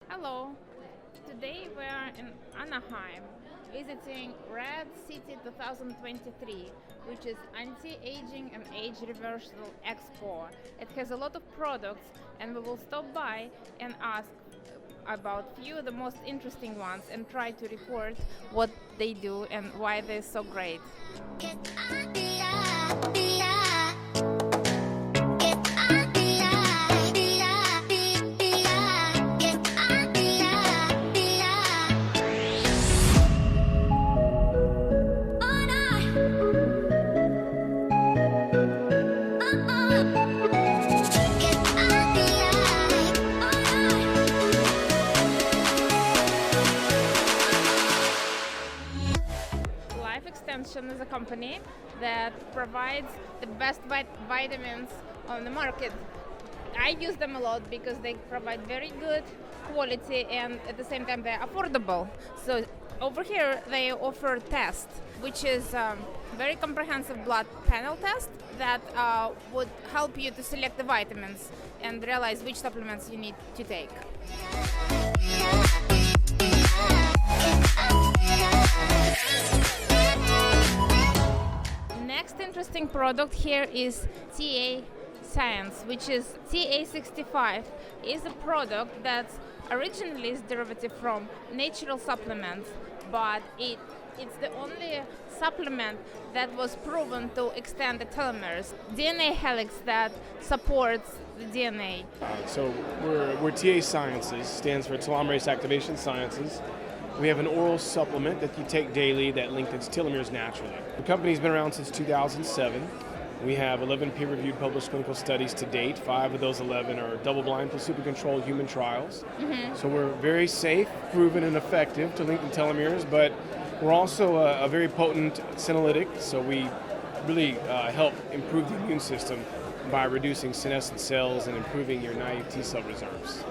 Hello, today we are in Anaheim visiting RAAD City 2023, which is Anti-Aging and Age Reversal Expo. It has a lot of products and we will stop by and ask about few of the most interesting ones and try to report what they do and why they're so great. Extension is a company that provides the best vitamins on the market. I use them a lot because they provide very good quality and at the same time they're affordable. So over here they offer test, which is very comprehensive blood panel test that would help you to select the vitamins and realize which supplements you need to take. Next interesting product here is TA Science, which is TA65, is a product that originally is derivative from natural supplements, but it's the only supplement that was proven to extend the telomerase, DNA helix that supports the DNA. So we're TA Sciences, stands for Telomerase Activation Sciences. We have an oral supplement that you take daily that lengthens telomeres naturally. The company's been around since 2007. We have 11 peer-reviewed published clinical studies to date. 5 of those 11 are double-blind, placebo-controlled human trials. So we're very safe, proven, and effective to lengthen telomeres, but we're also a very potent senolytic, so we really help improve the immune system by reducing senescent cells and improving your naive T-cell reserves.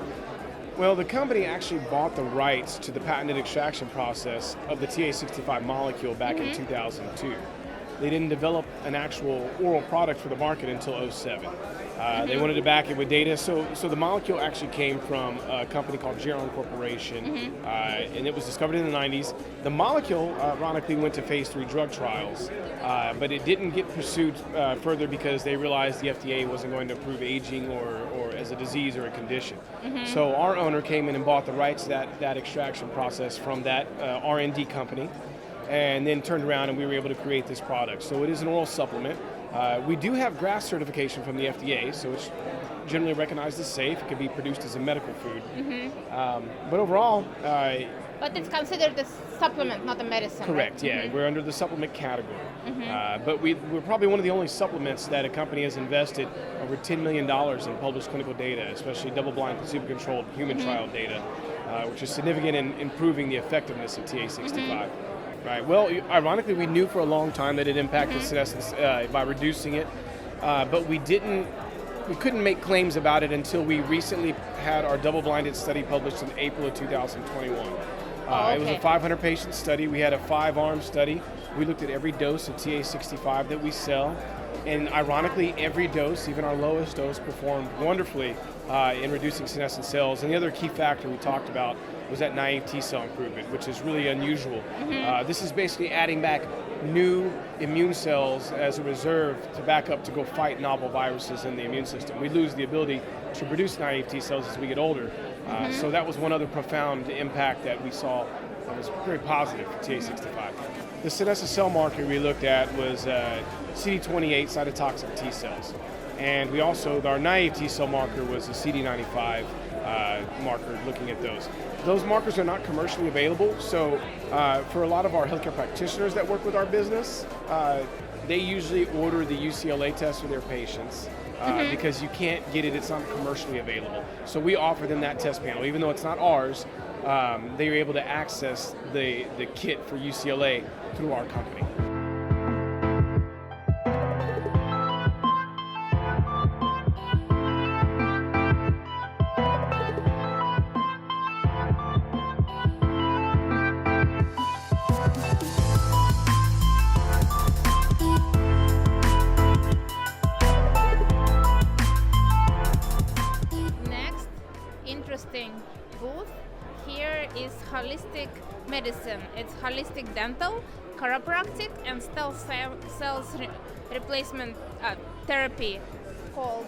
Well, the company actually bought the rights to the patented extraction process of the TA65 molecule back in 2002. They didn't develop an actual oral product for the market until 2007. They wanted to back it with data, so the molecule actually came from a company called Geron Corporation, and it was discovered in the 90s. The molecule, ironically, went to phase 3 drug trials, but it didn't get pursued further because they realized the FDA wasn't going to approve aging or as a disease or a condition. So our owner came in and bought the rights to that extraction process from that R&D company, and then turned around and we were able to create this product. So it is an oral supplement. We do have GRAS certification from the FDA, so it's generally recognized as safe. It can be produced as a medical food. But overall... but it's considered a supplement, not a medicine. Correct, right? yeah. We're under the supplement category. But we're probably one of the only supplements that a company has invested over $10 million in published clinical data, especially double-blind, placebo-controlled human trial data, which is significant in improving the effectiveness of TA65. Right. Well, ironically, we knew for a long time that it impacted senescence by reducing it, but we couldn't make claims about it until we recently had our double-blinded study published in April of 2021. It was a 500-patient study. We had a 5-arm study. We looked at every dose of TA65 that we sell, and ironically, every dose, even our lowest dose, performed wonderfully in reducing senescent cells. And the other key factor we talked about was that naive T-cell improvement, which is really unusual. This is basically adding back new immune cells as a reserve to back up to go fight novel viruses in the immune system. We lose the ability to produce naive T-cells as we get older. So that was one other profound impact that we saw that was very positive for TA65. The senescent cell marker we looked at was CD28 cytotoxic T-cells. And we also, our naive T-cell marker was a CD95 marker, looking at those. Those markers are not commercially available, so for a lot of our healthcare practitioners that work with our business, they usually order the UCLA test for their patients because you can't get it, it's not commercially available. So we offer them that test panel. Even though it's not ours, they are able to access the kit for UCLA through our company. Interesting booth here is holistic medicine. It's holistic dental, chiropractic, and stem cells replacement therapy called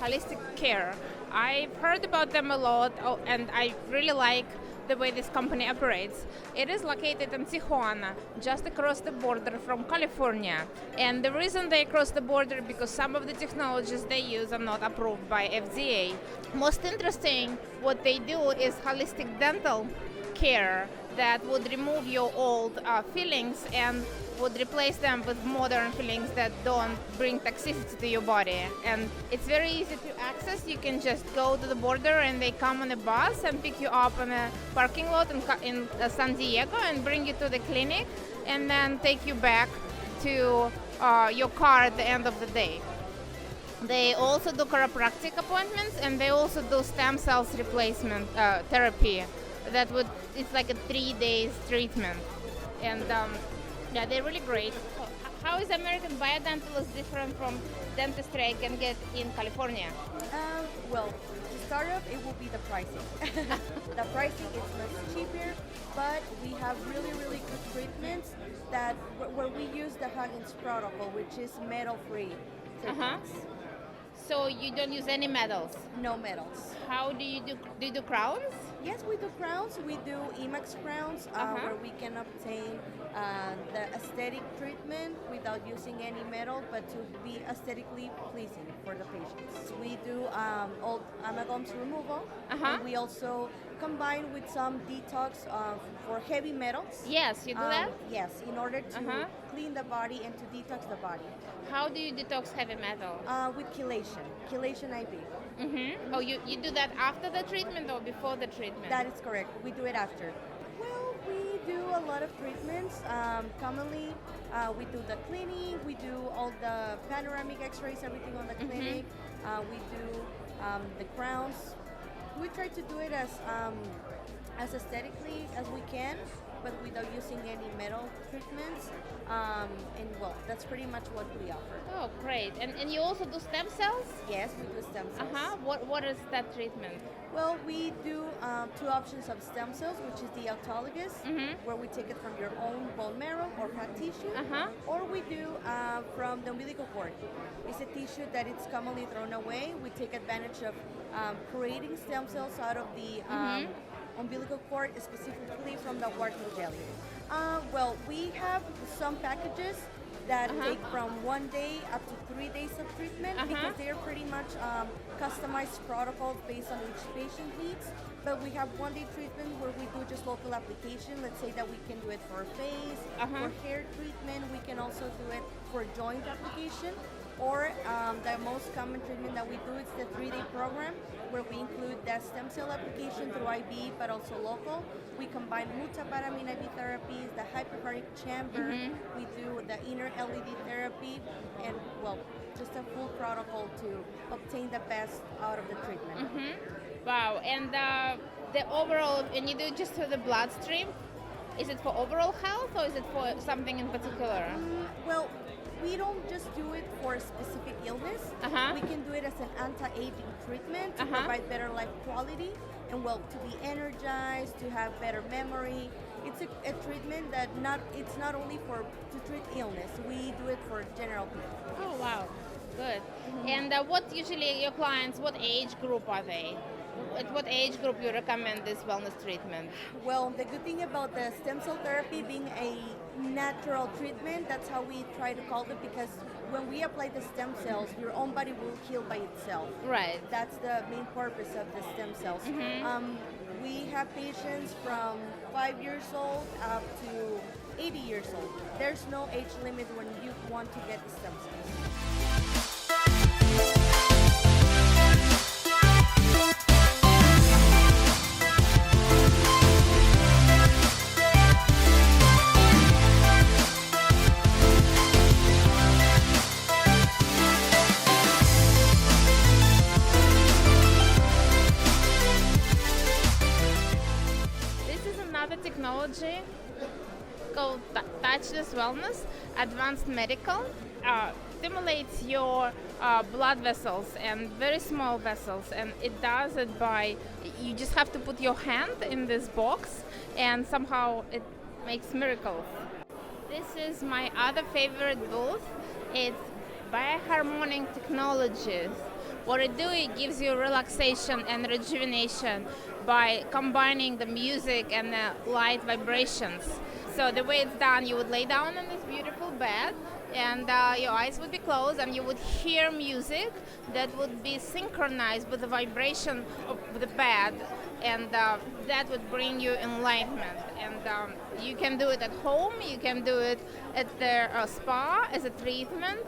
holistic care. I've heard about them a lot, and I really like the way this company operates. It is located in Tijuana, just across the border from California. And the reason they cross the border because some of the technologies they use are not approved by FDA. Most interesting, what they do is holistic dental care that would remove your old fillings and would replace them with modern fillings that don't bring toxicity to your body. And it's very easy to access. You can just go to the border and they come on a bus and pick you up in a parking lot in San Diego and bring you to the clinic and then take you back to your car at the end of the day. They also do chiropractic appointments and they also do stem cells replacement therapy. It's like a 3 days treatment. And yeah, they're really great. So how is American Biodental is different from dentistry I can get in California? Well, to start off, it will be the pricing. The pricing is much cheaper, but we have really, really good treatments where we use the Huggins protocol, which is metal-free treatments. So you don't use any metals? No metals. How do you do crowns? Yes, we do crowns. We do IMAX crowns where we can obtain the aesthetic treatment without using any metal, but to be aesthetically pleasing for the patients. We do old amalgams removal. And we also combine with some detox for heavy metals. Yes, you do that? Yes, in order to clean the body and to detox the body. How do you detox heavy metal? With chelation IV. Oh, you do that after the treatment or before the treatment? That is correct. We do it after. Well, we do a lot of treatments. Commonly, we do the cleaning, we do all the panoramic x-rays, everything on the clinic. We do the crowns. We try to do it as aesthetically as we can, but without using any metal treatments. And well, that's pretty much what we offer. Oh, great. And you also do stem cells? Yes, we do stem cells. What is that treatment? Well, we do two options of stem cells, which is the autologous, where we take it from your own bone marrow or fat tissue, or we do from the umbilical cord. It's a tissue that it's commonly thrown away. We take advantage of creating stem cells out of the umbilical cord, specifically from the wart jelly. Well, we have some packages that take from 1 day up to 3 days of treatment because they are pretty much customized protocols based on each patient needs. But we have 1 day treatment where we do just local application. Let's say that we can do it for face, for hair treatment. We can also do it for joint application. Or the most common treatment that we do is the 3-day program where we include the stem cell application through IV but also local. We combine multivitamin IV therapies, the hyperbaric chamber, we do the inner LED therapy, and well, just a full protocol to obtain the best out of the treatment. Wow, and the overall, and you do it just through the bloodstream? Is it for overall health or is it for something in particular? Well, we don't just do it for a specific illness. We can do it as an anti-aging treatment to provide better life quality and well, to be energized, to have better memory. It's a treatment that it's not only to treat illness. We do it for general people. Oh wow, good. And what usually your clients, what age group are they? At what age group you recommend this wellness treatment? Well, the good thing about the stem cell therapy being a natural treatment, that's how we try to call it, because when we apply the stem cells, your own body will heal by itself. Right. That's the main purpose of the stem cells. We have patients from 5 years old up to 80 years old. There's no age limit when you want to get the stem cells. Technology called Touchless Wellness, Advanced Medical, stimulates your blood vessels and very small vessels, and it does it by, you just have to put your hand in this box and somehow it makes miracles. This is my other favorite booth. It's BioHarmonic Technologies. What it does, it gives you relaxation and rejuvenation by combining the music and the light vibrations. So the way it's done, you would lay down on this beautiful bed and your eyes would be closed and you would hear music that would be synchronized with the vibration of the bed, and that would bring you enlightenment. And you can do it at home, you can do it at the spa as a treatment,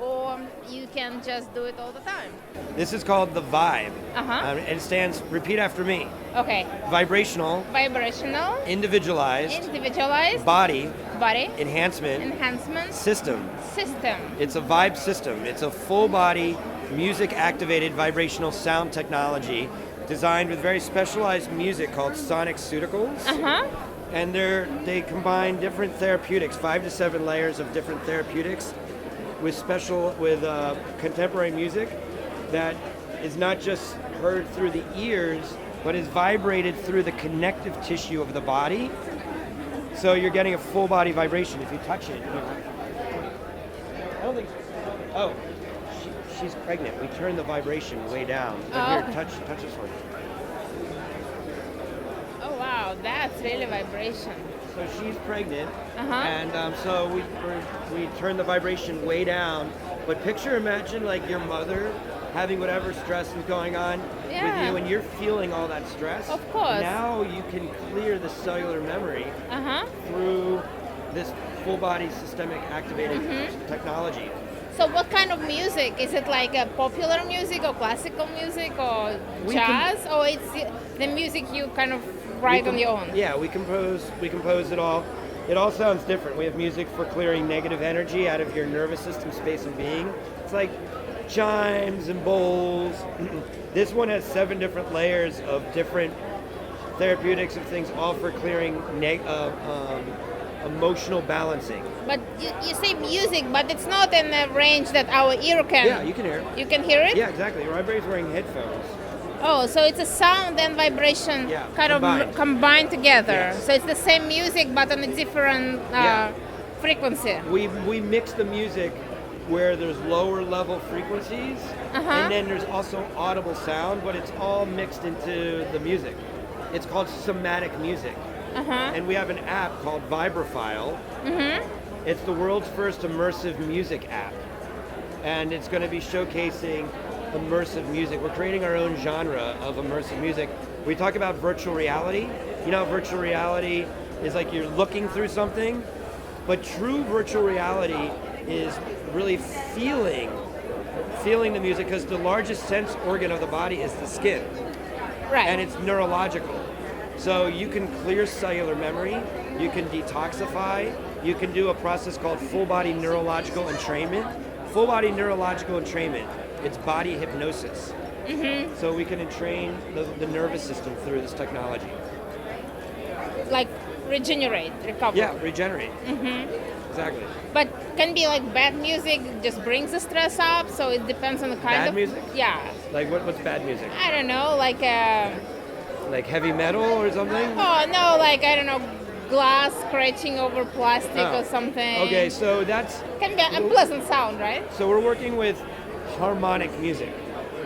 or you can just do it all the time. This is called the Vibe. Uh-huh. It stands, repeat after me. Okay. Vibrational. Vibrational. Individualized. Individualized. Body. Body. Enhancement. Enhancement. System. System. It's a vibe system. It's a full body, music activated vibrational sound technology designed with very specialized music called Nitriceuticals. Uh-huh. And they combine different therapeutics, 5 to 7 layers of different therapeutics with contemporary music that is not just heard through the ears, but is vibrated through the connective tissue of the body. So you're getting a full body vibration if you touch it. I don't think. Oh, she's pregnant. We turn the vibration way down. But here, touch this one. Oh wow, that's really vibration. So she's pregnant, Uh-huh. and so we turn the vibration way down. But imagine like your mother having whatever stress is going on with you, and you're feeling all that stress. Of course. Now you can clear the cellular memory Uh-huh. through this full body systemic activated technology. So what kind of music? Is it like a popular music or classical music or jazz? Or it's the music you kind of write on your own? Yeah, we compose it all. It all sounds different. We have music for clearing negative energy out of your nervous system space of being. It's like chimes and bowls. This one has 7 different layers of different therapeutics and things, all for clearing emotional balancing. But you say music, but it's not in a range that our ear can. Yeah, you can hear it. You can hear it? Yeah, exactly. Everybody's wearing headphones. Oh, so it's a sound and vibration kind of combined together. Yes. So it's the same music but on a different frequency. We mix the music where there's lower level frequencies, and then there's also audible sound, but it's all mixed into the music. It's called somatic music. And we have an app called Vibrafile. It's the world's first immersive music app. And it's going to be showcasing immersive music. We're creating our own genre of immersive music. We talk about virtual reality. You know, virtual reality is like you're looking through something, but true virtual reality is really feeling the music, because the largest sense organ of the body is the skin. Right. And it's neurological. So you can clear cellular memory, you can detoxify, you can do a process called full body neurological entrainment. Full body neurological entrainment, it's body hypnosis. So we can entrain the nervous system through this technology. Like regenerate, recover. Yeah, regenerate. Exactly. But can be like bad music, just brings the stress up, so it depends on the kind Bad of music? Yeah. Like what's bad music? I don't know, like Like heavy metal or something? oh no, like I don't know, glass scratching over plastic or something. Okay, so that's Can be a unpleasant sound, right? So we're working with harmonic music.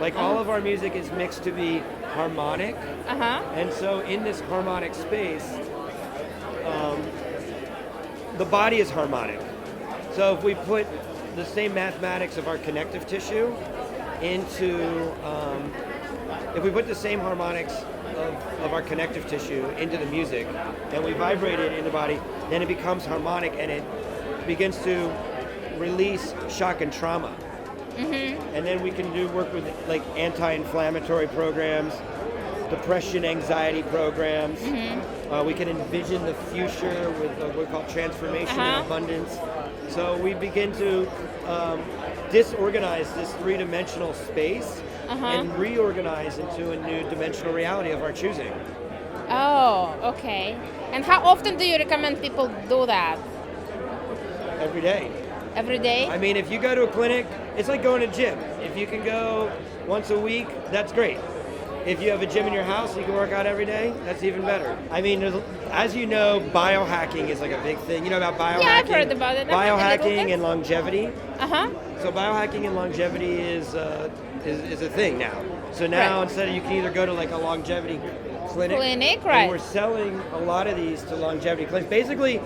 Like all of our music is mixed to be harmonic. And so in this harmonic space, the body is harmonic. So if we put the same mathematics of our connective tissue into, if we put the same harmonics of our connective tissue into the music, and we vibrate it in the body, then it becomes harmonic and it begins to release shock and trauma. And then we can do work with like anti-inflammatory programs, depression, anxiety programs. We can envision the future with what we call transformation and abundance. So we begin to disorganize this three-dimensional space and reorganize into a new dimensional reality of our choosing. Oh, okay. And how often do you recommend people do that? Every day. every day? I mean, if you go to a clinic, it's like going to a gym. If you can go once a week, that's great. If you have a gym in your house, you can work out every day, that's even better. I mean, as you know, biohacking is like a big thing. You know about biohacking? Yeah, I've heard about it. Biohacking and longevity. Uh-huh. So biohacking and longevity is a thing now. So now Right. instead of, you can either go to like a longevity clinic, right. and we're selling a lot of these to longevity clinics. Basically,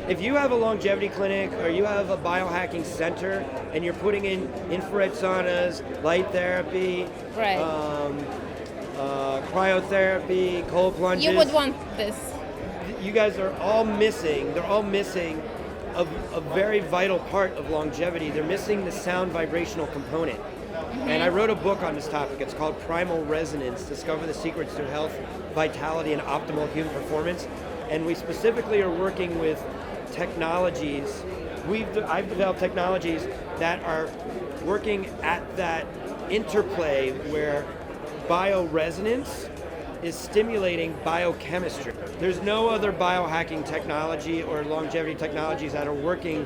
if you have a longevity clinic or you have a biohacking center and you're putting in infrared saunas, light therapy, Right. Cryotherapy, cold plunges. You would want this. You guys are all missing. They're all missing a very vital part of longevity. They're missing the sound vibrational component. And I wrote a book on this topic. It's called Primal Resonance: Discover the Secrets to Health, Vitality, and Optimal Human Performance. And we specifically are working with technologies. I've developed technologies that are working at that interplay where bioresonance is stimulating biochemistry. There's no other biohacking technology or longevity technologies that are working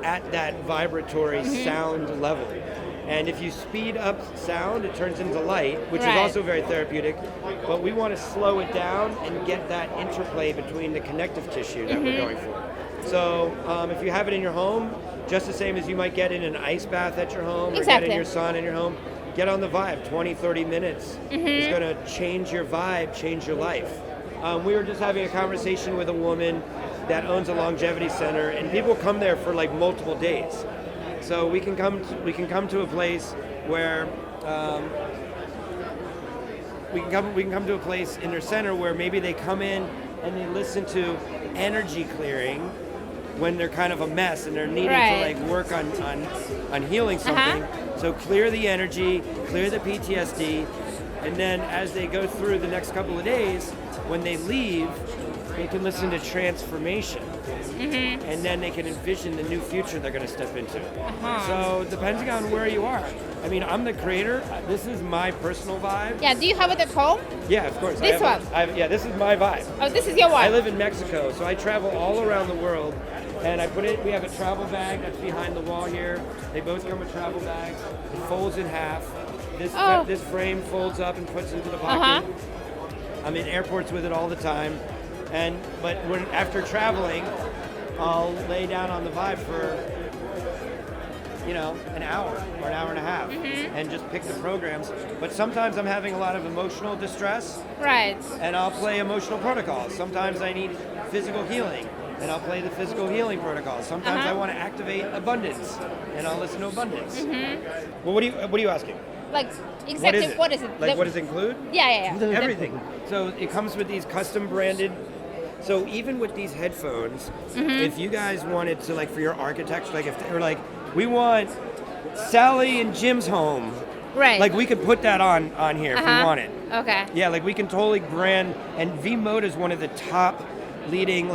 at that vibratory sound level. And if you speed up sound, it turns into light, which is also very therapeutic. But we want to slow it down and get that interplay between the connective tissue that we're going for. So if you have it in your home, just the same as you might get in an ice bath at your home or get in your sauna in your home, get on the vibe. 20, 30 minutes is going to change your vibe, change your life. We were just having a conversation with a woman that owns a longevity center, and people come there for like multiple days. So we can come to a place where we can come to a place in their center where maybe they come in and they listen to energy clearing when they're kind of a mess and they're needing to like work on healing something. So clear the energy, clear the PTSD, and then as they go through the next couple of days, when they leave, they can listen to transformation. And then they can envision the new future they're going to step into. So depending on where you are. I mean, I'm the creator. This is my personal vibe. Yeah, do you have it at home? Yeah, of course. This one? Yeah, this is my vibe. Oh, this is your one? I live in Mexico, so I travel all around the world. And we have a travel bag that's behind the wall here. They both come with travel bags. It folds in half. This frame folds up and puts into the pocket. I'm in airports with it all the time. But after traveling, I'll lay down on the vibe for, an hour or an hour and a half and just pick the programs. But sometimes I'm having a lot of emotional distress. Right. And I'll play emotional protocols. Sometimes I need physical healing, and I'll play the physical healing protocols. Sometimes I want to activate abundance, and I'll listen to abundance. Well, what are you asking? Like, exactly, what is it? Like, what does it include? Yeah. Everything. So it comes with these custom branded. So even with these headphones, if you guys wanted to, like, for your architecture, like if they were like, we want Sally and Jim's home. Right. Like, we could put that on here if we want it. Okay. Yeah, like we can totally brand, and V-Mode is one of the top leading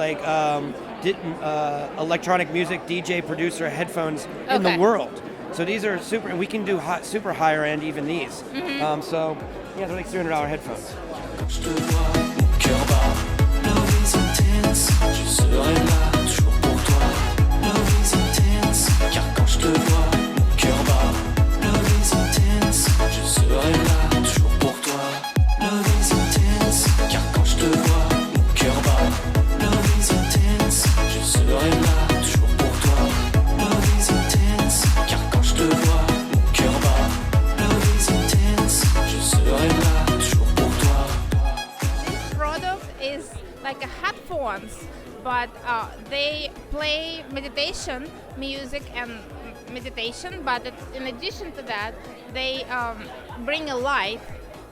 electronic music DJ producer headphones in the world. So these are super, and we can do super higher end even these. So yeah, they're like $300 headphones. Je serai là toujours pour toi. Love is intense, car quand je te vois, mon cœur bat. Love is intense, je serai là toujours pour toi. Love is intense, car quand je te vois, mon cœur bat. Love is intense, je serai là toujours pour toi. Love is intense, car quand je te vois, mon cœur bat. Love is intense, je serai là toujours pour toi. This product is like a headphones, but they play meditation music and meditation, but in addition to that, they bring a light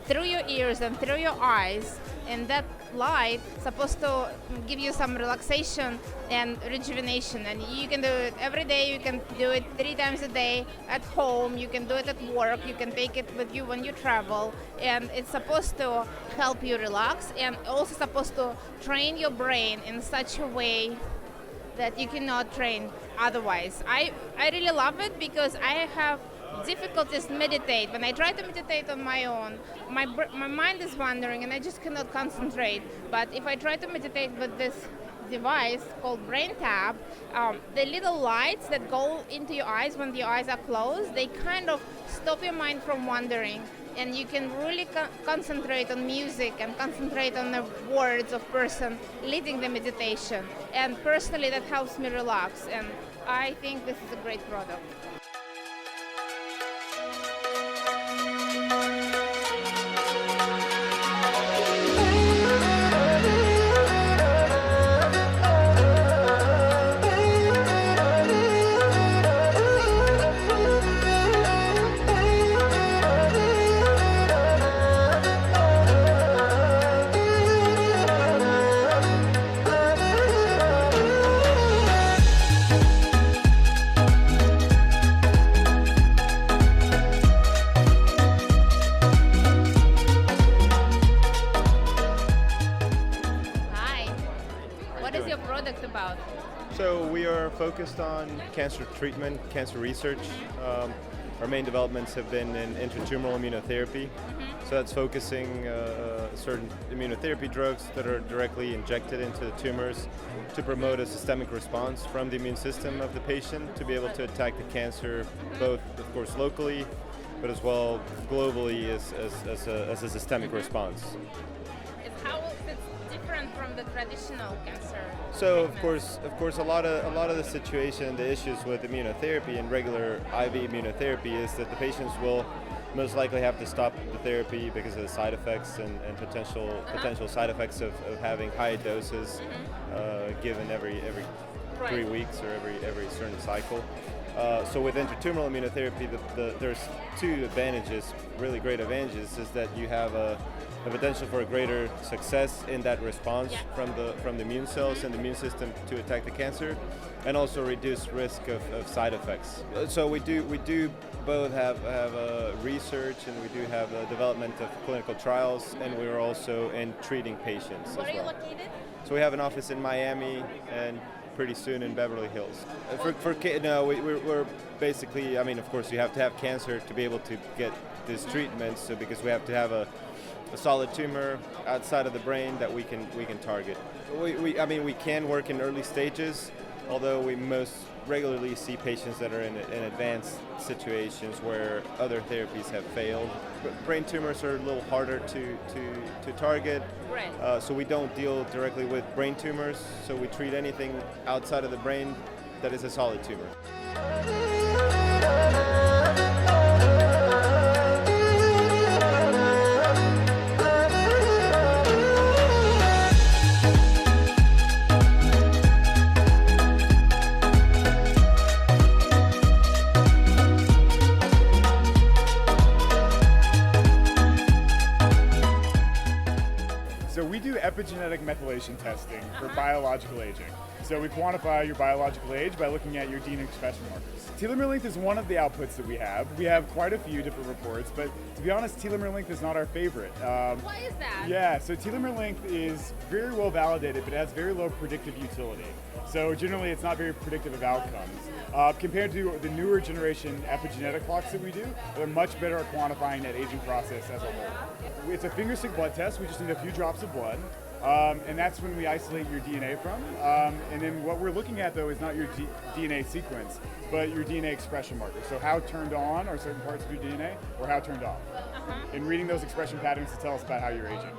through your ears and through your eyes, and that light is supposed to give you some relaxation and rejuvenation. And you can do it every day. You can do it 3 times a day at home. You can do it at work. You can take it with you when you travel. And it's supposed to help you relax, and also supposed to train your brain in such a way that you cannot train otherwise. I really love it because I have difficult is meditate. When I try to meditate on my own, my mind is wandering and I just cannot concentrate. But if I try to meditate with this device called BrainTap, the little lights that go into your eyes when your eyes are closed, they kind of stop your mind from wandering, and you can really concentrate on music and concentrate on the words of person leading the meditation. And personally, that helps me relax, and I think this is a great product. So we are focused on cancer treatment, cancer research. Our main developments have been in intratumoral immunotherapy. So that's focusing certain immunotherapy drugs that are directly injected into the tumors to promote a systemic response from the immune system of the patient to be able to attack the cancer, both, of course, locally, but as well globally as a systemic response. How is it different from the traditional cancer? So of course, a lot of the situation, the issues with immunotherapy and regular IV immunotherapy is that the patients will most likely have to stop the therapy because of the side effects and potential side effects of having high doses given every 3 weeks or every certain cycle. So with intratumoral immunotherapy, there's two advantages, really great advantages, is that you have a potential for a greater success in that response from the immune cells and the immune system to attack the cancer, and also reduce risk of side effects. So we do both have research, and we do have a development of clinical trials, and we're also in treating patients. Where as well. are you located? So we have an office in Miami and pretty soon in Beverly Hills. We're basically, I mean, of course, you have to have cancer to be able to get this treatment. So because we have to have a solid tumor outside of the brain that we can target. We can work in early stages, although we most regularly see patients that are in advanced situations where other therapies have failed. But brain tumors are a little harder to target, Right. so we don't deal directly with brain tumors, so we treat anything outside of the brain that is a solid tumor. So we do epigenetic methylation testing for biological aging. So we quantify your biological age by looking at your DNA expression markers. Telomere length is one of the outputs that we have. We have quite a few different reports, but to be honest, telomere length is not our favorite. Why is that? Yeah, so telomere length is very well validated, but it has very low predictive utility. So generally, it's not very predictive of outcomes. Compared to the newer generation epigenetic clocks that we do, they're much better at quantifying that aging process as a whole. It's a finger stick blood test. We just need a few drops of blood. And that's when we isolate your DNA from. And then what we're looking at, though, is not your DNA sequence, but your DNA expression markers. So how turned on are certain parts of your DNA, or how turned off. And reading those expression patterns to tell us about how you're aging.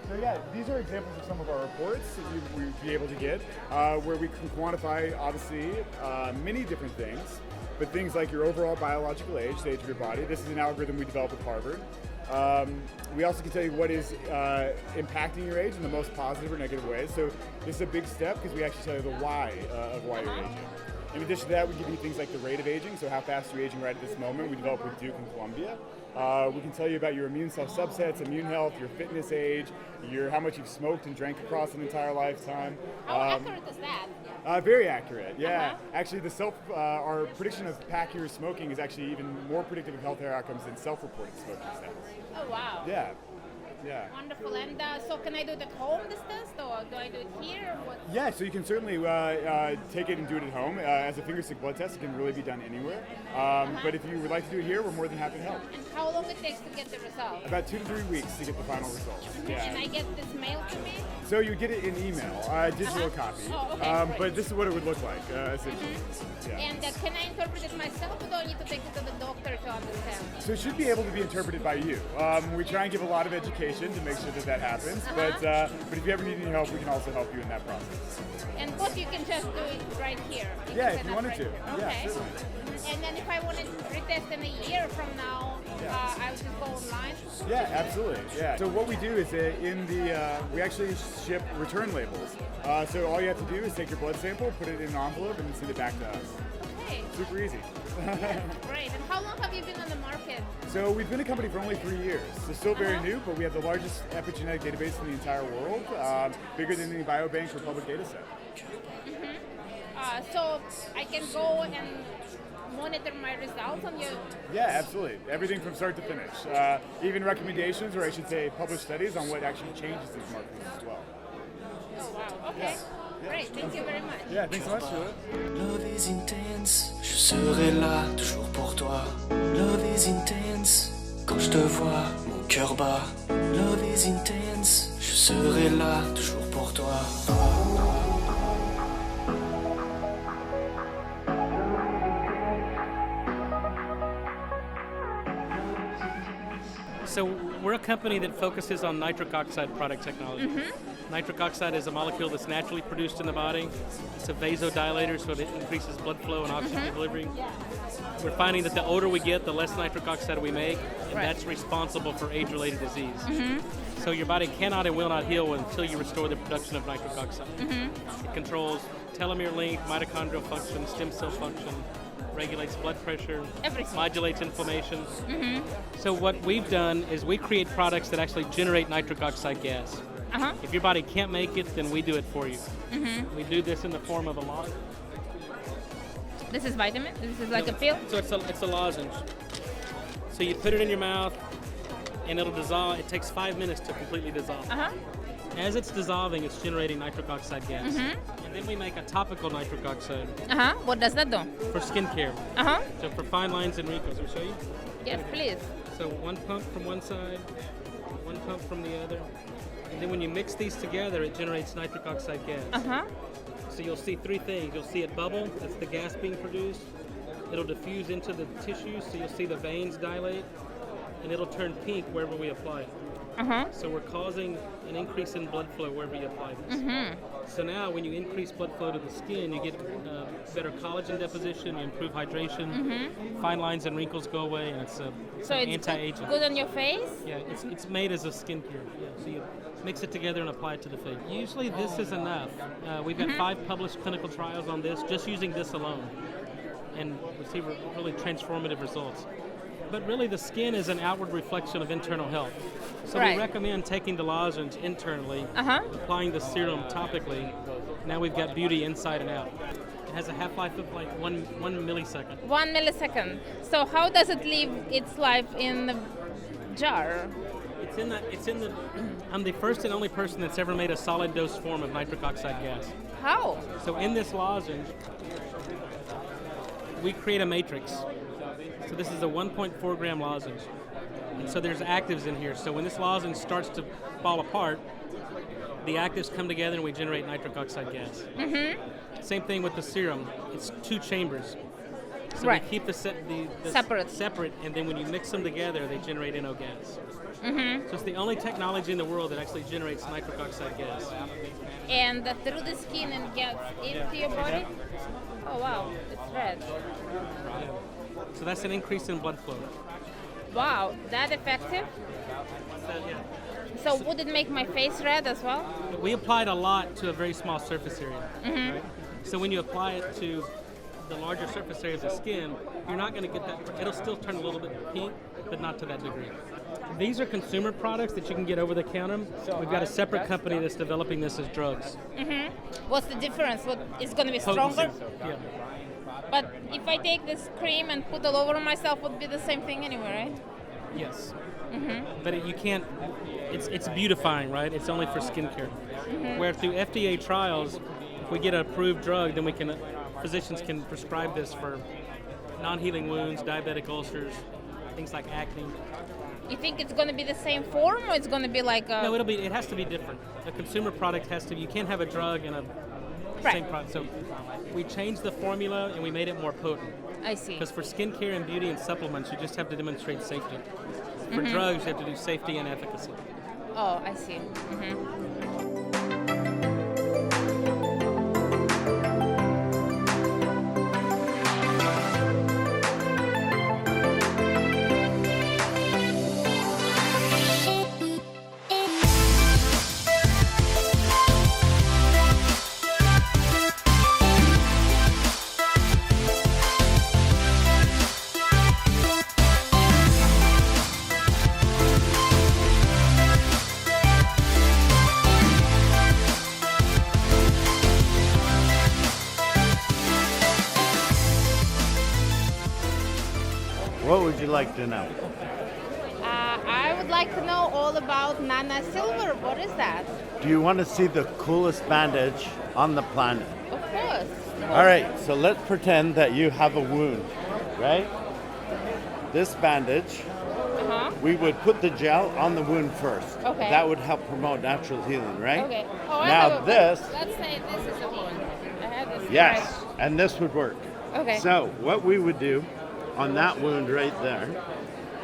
So yeah, these are examples of some of our reports that we'd be able to get, where we can quantify, obviously, many different things, but things like your overall biological age, the age of your body. This is an algorithm we developed with Harvard. We also can tell you what is impacting your age in the most positive or negative ways. So this is a big step because we actually tell you the why of why you're aging. In addition to that, we give you things like the rate of aging, so how fast you're aging right at this moment. We developed with Duke and Columbia. We can tell you about your immune cell subsets, immune health, your fitness age, how much you've smoked and drank across an entire lifetime. How accurate is that? Very accurate, yeah. Actually, our prediction of pack years smoking is actually even more predictive of health outcomes than self-reported smoking stats. Oh, wow. Yeah. Yeah. Wonderful. And so can I do it at home, this test, or do I do it here? What? Yeah, so you can certainly take it and do it at home. As a finger stick blood test, it can really be done anywhere. But if you would like to do it here, we're more than happy to help. And how long it takes to get the result? About 2 to 3 weeks to get the final results. Yeah. And I get this mailed to me? So you get it in email, digital copy. Oh, okay, but this is what it would look like, essentially. Yeah. And can I interpret it myself, or do I need to take it to the doctor to understand? So it should be able to be interpreted by you. We try and give a lot of education to make sure that happens. But if you ever need any help, we can also help you in that process. And what you can just do it right here? Yeah, if you wanted to. Okay. Yeah, certainly. And then if I wanted to retest in a year from now, I would just go online? Yeah, absolutely. Yeah. So what we do is we actually ship return labels. So all you have to do is take your blood sample, put it in an envelope, and then send it back to us. Okay. Super easy. Great. And how long have you been on the market? So we've been a company for only 3 years. So still very new, but we have the largest epigenetic database in the entire world, bigger than any biobank or public data set. So I can go and monitor my results on your... Yeah, absolutely. Everything from start to finish. Even recommendations, or I should say published studies on what actually changes these markers as well. Oh, wow. Okay. Yeah. Great. Thank you very much. Yeah, thanks so much, Sheila. Love is intense, je serai là toujours pour toi. Love is intense, quand je te vois, mon cœur bat. Love is intense, je serai là toujours pour toi. So we're a company that focuses on nitric oxide product technology. Nitric oxide is a molecule that's naturally produced in the body. It's a vasodilator, so it increases blood flow and oxygen delivery. We're finding that the older we get, the less nitric oxide we make, and that's responsible for age-related disease. So your body cannot and will not heal until you restore the production of nitric oxide. It controls telomere length, mitochondrial function, stem cell function, regulates blood pressure, Everything. modulates inflammation. So what we've done is we create products that actually generate nitric oxide gas. If your body can't make it, then we do it for you. We do this in the form of a lozenge. This is vitamin? This is like a pill? So it's a lozenge. So you put it in your mouth, and it'll dissolve. It takes 5 minutes to completely dissolve. As it's dissolving, it's generating nitric oxide gas. And then we make a topical nitric oxide What does that do? for skincare. So for fine lines and wrinkles. I'll show you. Yes, please. So one pump from one side, one pump from the other. And then when you mix these together, it generates nitric oxide gas. So you'll see 3 things. You'll see it bubble. That's the gas being produced. It'll diffuse into the tissues, so you'll see the veins dilate. And it'll turn pink wherever we apply it. So we're causing an increase in blood flow wherever you apply this. So now when you increase blood flow to the skin, you get better collagen deposition, you improve hydration, fine lines and wrinkles go away, and it's an anti-aging. Good on your face? Yeah, it's made as a skincare. Yeah, so you mix it together and apply it to the face. Usually this is enough. We've got 5 published clinical trials on this, just using this alone, and we see really transformative results. But really the skin is an outward reflection of internal health. So we recommend taking the lozenge internally, applying the serum topically. Now we've got beauty inside and out. It has a half-life of like one millisecond. 1 millisecond. So how does it live its life in the jar? It's in the I'm the first and only person that's ever made a solid dose form of nitric oxide gas. How? So in this lozenge, we create a matrix. So this is a 1.4 gram lozenge. And so there's actives in here. So when this lozenge starts to fall apart, the actives come together and we generate nitric oxide gas. Same thing with the serum. It's 2 chambers. So we keep the separate, and then when you mix them together, they generate NO gas. So it's the only technology in the world that actually generates nitric oxide gas. And through the skin and gets into your body? Oh wow, it's red. So that's an increase in blood flow. Wow, that effective? So would it make my face red as well? We applied a lot to a very small surface area. Right? So when you apply it to the larger surface areas of skin, you're not going to get that. It'll still turn a little bit pink, but not to that degree. These are consumer products that you can get over the counter. We've got a separate company that's developing this as drugs. What's the difference? What is going to be stronger? Yeah. But if I take this cream and put all over myself, would be the same thing anyway, right? Yes. but you can't. It's beautifying, right? It's only for skincare. Where through FDA trials, if we get an approved drug, then physicians can prescribe this for non-healing wounds, diabetic ulcers, things like acne. You think it's going to be the same form, or it's going to be like a... No, it has to be different. A consumer product has to. You can't have a drug and a same product. So we changed the formula and we made it more potent. I see. Because for skincare and beauty and supplements, you just have to demonstrate safety. For drugs, you have to do safety and efficacy. Oh, I see. What would you like to know? I would like to know all about Nana Silver. What is that? Do you want to see the coolest bandage on the planet? Of course. All right, so let's pretend that you have a wound, right? This bandage, we would put the gel on the wound first. Okay. That would help promote natural healing, right? Okay. Now this, Let's say this is a wound. I have this. yes, and this would work. Okay. So what we would do on that wound right there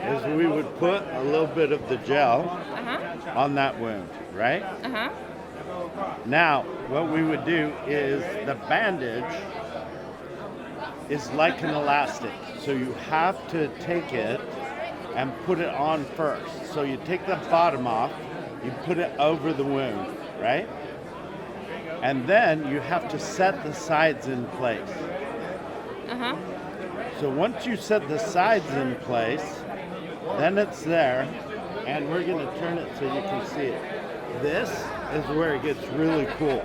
is we would put a little bit of the gel on that wound, right? Now, what we would do is the bandage is like an elastic. So you have to take it and put it on first. So you take the bottom off, you put it over the wound, right? And then you have to set the sides in place. So once you set the sides in place, then it's there, and we're going to turn it so you can see it. This is where it gets really cool.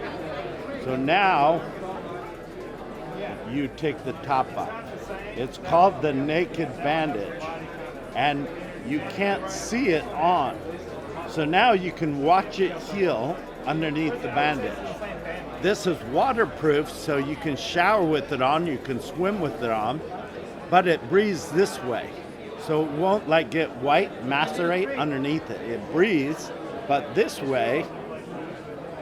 So now you take the top off. It's called the naked bandage, and you can't see it on. So now you can watch it heal underneath the bandage. This is waterproof, so you can shower with it on, you can swim with it on, but it breathes this way. So it won't like get white, macerate underneath it. It breathes, but this way,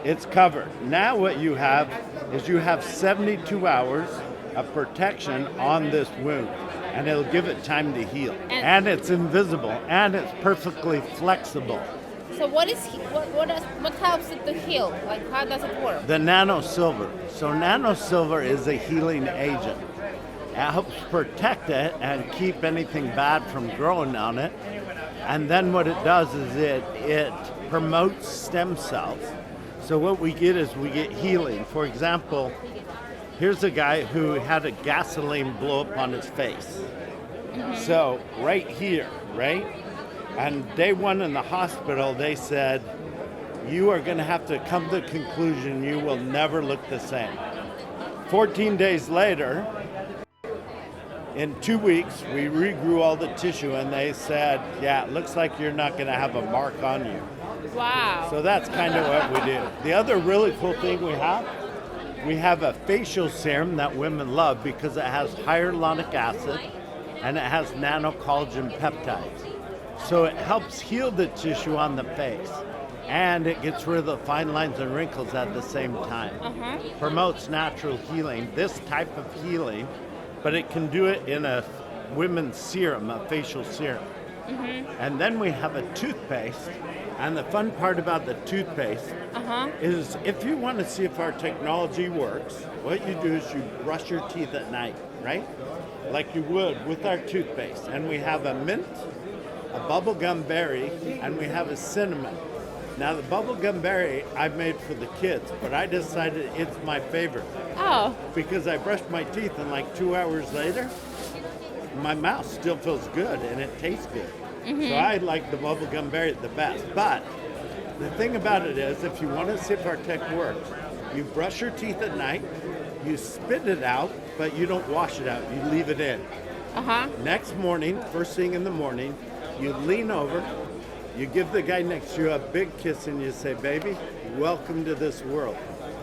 it's covered. Now what you have is you have 72 hours of protection on this wound, and it'll give it time to heal. And it's invisible, and it's perfectly flexible. So what helps it to heal? Like, how does it work? The nano silver. So nano silver is a healing agent. It helps protect it and keep anything bad from growing on it. And then what it does is it promotes stem cells. So what we get is we get healing. For example, here's a guy who had a gasoline blow up on his face. So right here, right? And day one in the hospital, they said, you are going to have to come to the conclusion you will never look the same. 14 days later, in 2 weeks, we regrew all the tissue, and they said, yeah, it looks like you're not going to have a mark on you. Wow. So that's kind of what we do. The other really cool thing we have a facial serum that women love because it has hyaluronic acid and it has nanocollagen peptides. So it helps heal the tissue on the face, and it gets rid of the fine lines and wrinkles at the same time. Promotes natural healing, this type of healing, but it can do it in a women's serum, a facial serum. And then we have a toothpaste, and the fun part about the toothpaste is if you want to see if our technology works, what you do is you brush your teeth at night, right? Like you would with our toothpaste. And we have a mint, a bubblegum berry, and we have a cinnamon. Now the bubblegum berry I made for the kids, but I decided it's my favorite. Oh. Because I brushed my teeth and like 2 hours later, my mouth still feels good and it tastes good. So I like the bubblegum berry the best. But the thing about it is, if you want to see if our tech works, you brush your teeth at night, you spit it out, but you don't wash it out, you leave it in. Next morning, first thing in the morning, you lean over, You give the guy next to you a big kiss and you say, baby, welcome to this world.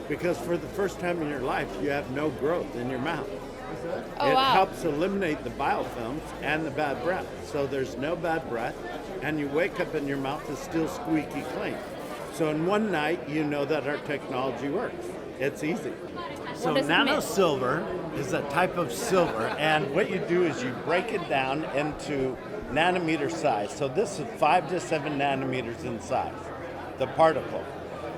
Because for the first time in your life, you have no growth in your mouth. Oh, It wow. helps eliminate the biofilms and the bad breath. So there's no bad breath, and you wake up and your mouth is still squeaky clean. So in one night, you know that our technology works. It's easy. So does it nano mean? silver is a type of silver, and what you do is you break it down into nanometer size. So this is 5 to 7 nanometers in size, the particle.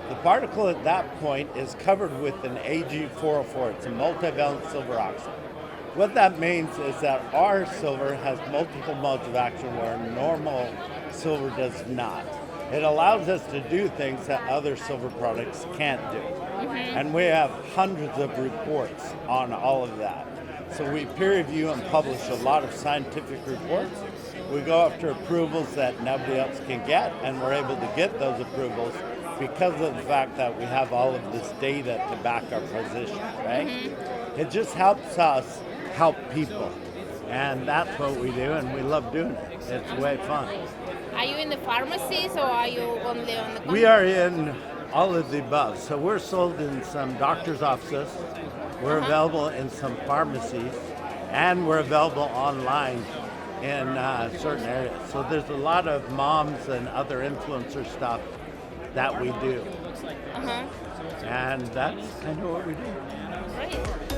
The particle at that point is covered with an Ag404. It's a multivalent silver oxide. What that means is that our silver has multiple modes of action where normal silver does not. It allows us to do things that other silver products can't do. And we have hundreds of reports on all of that. So we peer review and publish a lot of scientific reports. We go after approvals that nobody else can get, and we're able to get those approvals because of the fact that we have all of this data to back our position, right? It just helps us help people. And that's what we do, and we love doing it. It's way fun. Are you in the pharmacies or are you only on the We are in all of the above. So we're sold in some doctor's offices, we're available in some pharmacies, and we're available online in certain areas. So there's a lot of moms and other influencer stuff that we do. And that's kind of what we do. Great.